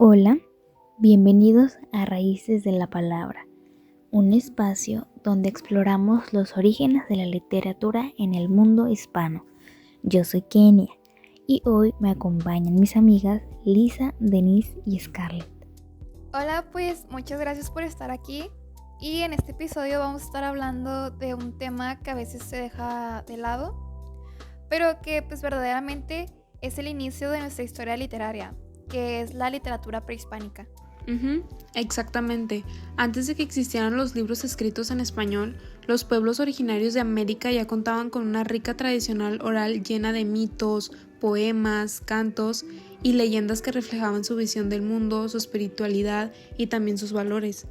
Hola, bienvenidos a Raíces de la Palabra, un espacio donde exploramos los orígenes de la literatura en el mundo hispano. Yo soy Kenia y hoy me acompañan mis amigas Lisa, Denise y Scarlett. Hola, pues muchas gracias por estar aquí y en este episodio vamos a estar hablando de un tema que a veces se deja de lado, pero que pues verdaderamente es el inicio de nuestra historia literaria, que es la literatura prehispánica. Exactamente. Antes de que existieran los libros escritos en español, los pueblos originarios de América ya contaban con una rica tradicional oral llena de mitos, poemas, cantos y leyendas que reflejaban su visión del mundo, su espiritualidad y también sus valores.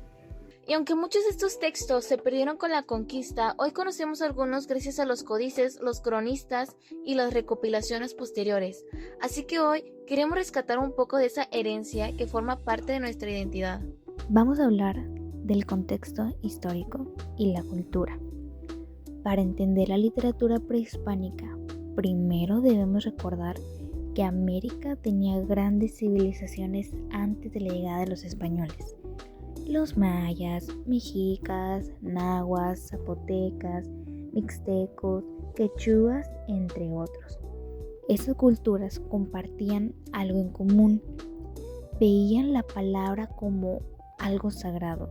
Y aunque muchos de estos textos se perdieron con la conquista, hoy conocemos algunos gracias a los códices, los cronistas y las recopilaciones posteriores. Así que hoy queremos rescatar un poco de esa herencia que forma parte de nuestra identidad. Vamos a hablar del contexto histórico y la cultura. Para entender la literatura prehispánica, primero debemos recordar que América tenía grandes civilizaciones antes de la llegada de los españoles. Los mayas, mexicas, nahuas, zapotecas, mixtecos, quechuas, entre otros. Esas culturas compartían algo en común. Veían la palabra como algo sagrado.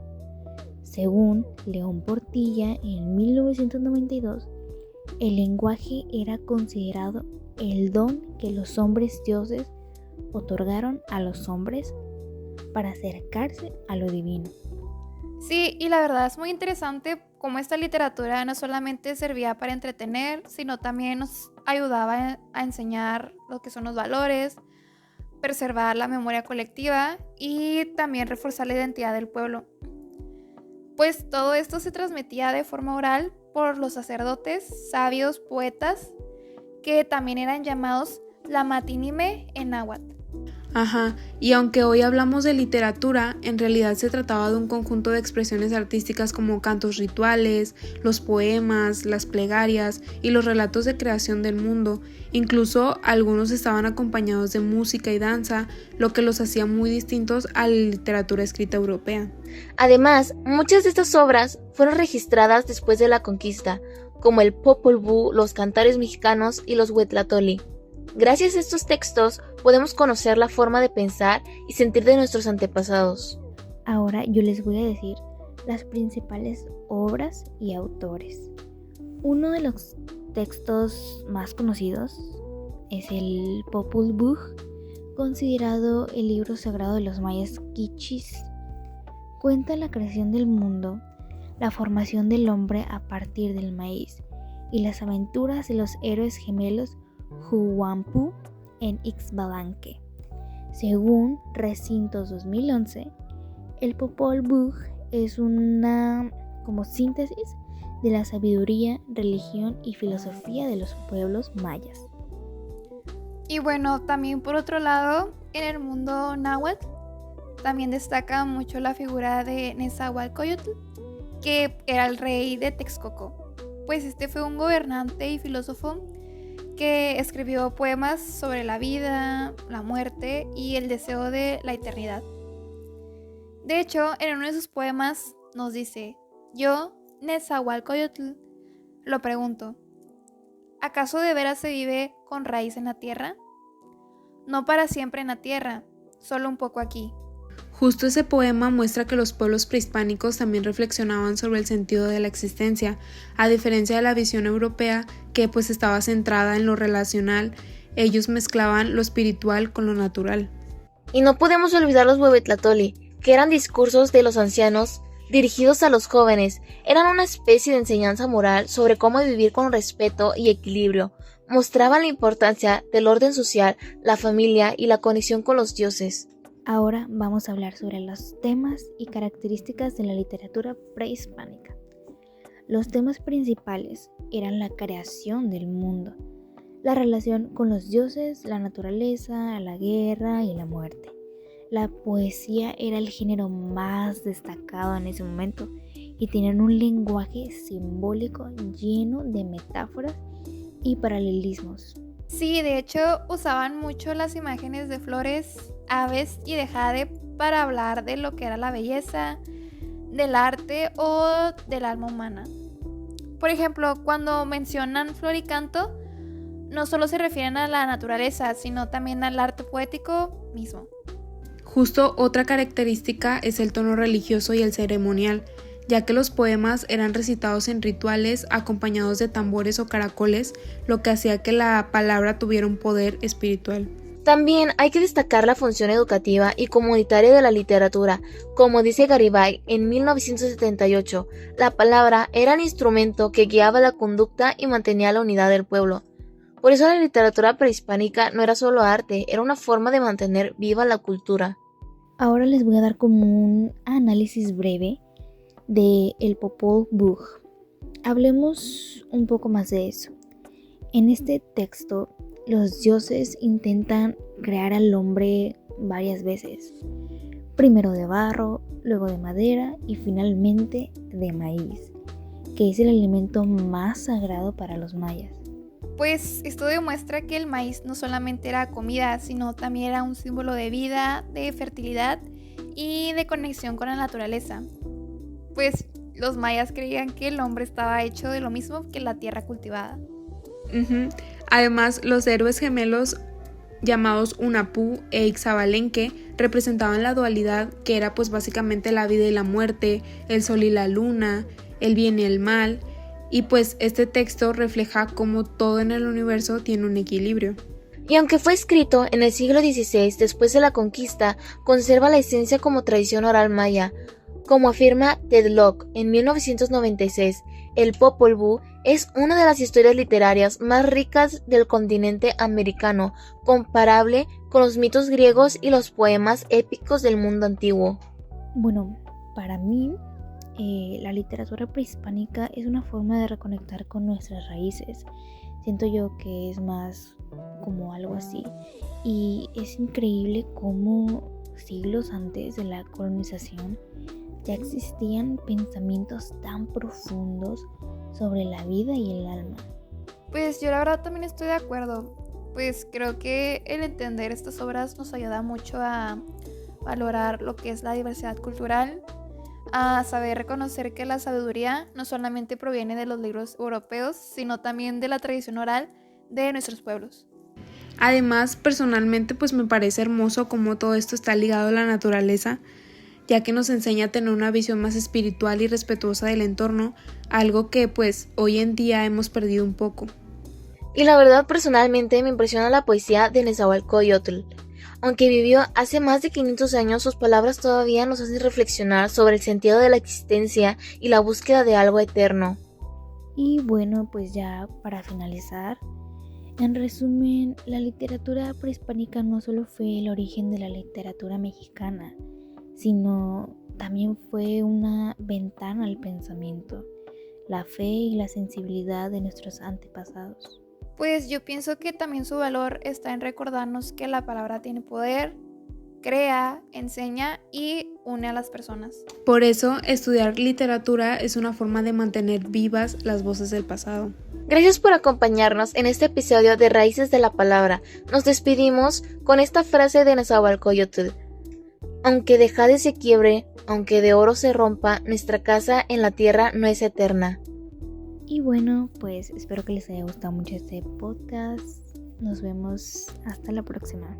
Según León Portilla, en 1992, el lenguaje era considerado el don que los hombres dioses otorgaron a los hombres para acercarse a lo divino. Sí, y la verdad es muy interesante cómo esta literatura no solamente servía para entretener, sino también nos ayudaba a enseñar lo que son los valores, preservar la memoria colectiva y también reforzar la identidad del pueblo. Pues todo esto se transmitía de forma oral por los sacerdotes, sabios, poetas, que también eran llamados lamatínime en náhuatl. Y aunque hoy hablamos de literatura, en realidad se trataba de un conjunto de expresiones artísticas como cantos rituales, los poemas, las plegarias y los relatos de creación del mundo. Incluso algunos estaban acompañados de música y danza, lo que los hacía muy distintos a la literatura escrita europea. Además, muchas de estas obras fueron registradas después de la conquista, como el Popol Vuh, los cantares mexicanos y los huetlatoli. Gracias a estos textos podemos conocer la forma de pensar y sentir de nuestros antepasados. Ahora yo les voy a decir las principales obras y autores. Uno de los textos más conocidos es el Popol Vuh, considerado el libro sagrado de los mayas quichis. Cuenta la creación del mundo, la formación del hombre a partir del maíz y las aventuras de los héroes gemelos Huwampu en Ixbalanque. Según Recintos 2011, el Popol Vuh es una síntesis de la sabiduría, religión y filosofía de los pueblos mayas. Y bueno, también por otro lado, en el mundo náhuatl, también destaca mucho la figura de Nezahualcóyotl, que era el rey de Texcoco. Pues este fue un gobernante y filósofo que escribió poemas sobre la vida, la muerte y el deseo de la eternidad. De hecho, en uno de sus poemas nos dice: yo, Nezahualcóyotl, lo pregunto, ¿acaso de veras se vive con raíz en la tierra? No para siempre en la tierra, solo un poco aquí. Justo ese poema muestra que los pueblos prehispánicos también reflexionaban sobre el sentido de la existencia, a diferencia de la visión europea que pues estaba centrada en lo relacional. Ellos mezclaban lo espiritual con lo natural. Y no podemos olvidar los huetlatoli, que eran discursos de los ancianos dirigidos a los jóvenes. Eran una especie de enseñanza moral sobre cómo vivir con respeto y equilibrio. Mostraban la importancia del orden social, la familia y la conexión con los dioses. Ahora vamos a hablar sobre los temas y características de la literatura prehispánica. Los temas principales eran la creación del mundo, la relación con los dioses, la naturaleza, la guerra y la muerte. La poesía era el género más destacado en ese momento y tenían un lenguaje simbólico lleno de metáforas y paralelismos. Sí, de hecho usaban mucho las imágenes de flores, aves y de jade para hablar de lo que era la belleza, del arte o del alma humana. Por ejemplo, cuando mencionan flor y canto, no solo se refieren a la naturaleza, sino también al arte poético mismo. Justo otra característica es el tono religioso y el ceremonial, ya que los poemas eran recitados en rituales acompañados de tambores o caracoles, lo que hacía que la palabra tuviera un poder espiritual. También hay que destacar la función educativa y comunitaria de la literatura. Como dice Garibay en 1978, la palabra era el instrumento que guiaba la conducta y mantenía la unidad del pueblo. Por eso la literatura prehispánica no era solo arte, era una forma de mantener viva la cultura. Ahora les voy a dar como un análisis breve de el Popol Vuh. Hablemos un poco más de eso. En este texto, los dioses intentan crear al hombre varias veces. Primero de barro, luego de madera y finalmente de maíz, que es el alimento más sagrado para los mayas. Pues esto demuestra que el maíz no solamente era comida, sino también era un símbolo de vida, de fertilidad y de conexión con la naturaleza. Pues los mayas creían que el hombre estaba hecho de lo mismo que la tierra cultivada. Además, los héroes gemelos llamados Hunahpu e Ixabalenque representaban la dualidad que era pues básicamente la vida y la muerte, el sol y la luna, el bien y el mal, y pues este texto refleja cómo todo en el universo tiene un equilibrio. Y aunque fue escrito en el siglo XVI después de la conquista, conserva la esencia como tradición oral maya. Como afirma Ted Locke en 1996, el Popol Vuh es una de las historias literarias más ricas del continente americano, comparable con los mitos griegos y los poemas épicos del mundo antiguo. Bueno, para mí, la literatura prehispánica es una forma de reconectar con nuestras raíces. Siento yo que es más como algo así. Y es increíble cómo siglos antes de la colonización ya existían pensamientos tan profundos sobre la vida y el alma. Pues yo la verdad también estoy de acuerdo. Pues creo que el entender estas obras nos ayuda mucho a valorar lo que es la diversidad cultural, a saber reconocer que la sabiduría no solamente proviene de los libros europeos, sino también de la tradición oral de nuestros pueblos. Además, personalmente pues me parece hermoso cómo todo esto está ligado a la naturaleza, ya que nos enseña a tener una visión más espiritual y respetuosa del entorno, algo que pues hoy en día hemos perdido un poco. Y la verdad, personalmente me impresiona la poesía de Nezahualcóyotl. Aunque vivió hace más de 500 años, sus palabras todavía nos hacen reflexionar sobre el sentido de la existencia y la búsqueda de algo eterno. Y bueno, pues ya para finalizar, en resumen, la literatura prehispánica no solo fue el origen de la literatura mexicana, sino también fue una ventana al pensamiento, la fe y la sensibilidad de nuestros antepasados. Pues yo pienso que también su valor está en recordarnos que la palabra tiene poder, crea, enseña y une a las personas. Por eso, estudiar literatura es una forma de mantener vivas las voces del pasado. Gracias por acompañarnos en este episodio de Raíces de la Palabra. Nos despedimos con esta frase de Nezahualcóyotl. Aunque de jade se quiebre, aunque de oro se rompa, nuestra casa en la tierra no es eterna. Y bueno, pues espero que les haya gustado mucho este podcast. Nos vemos hasta la próxima.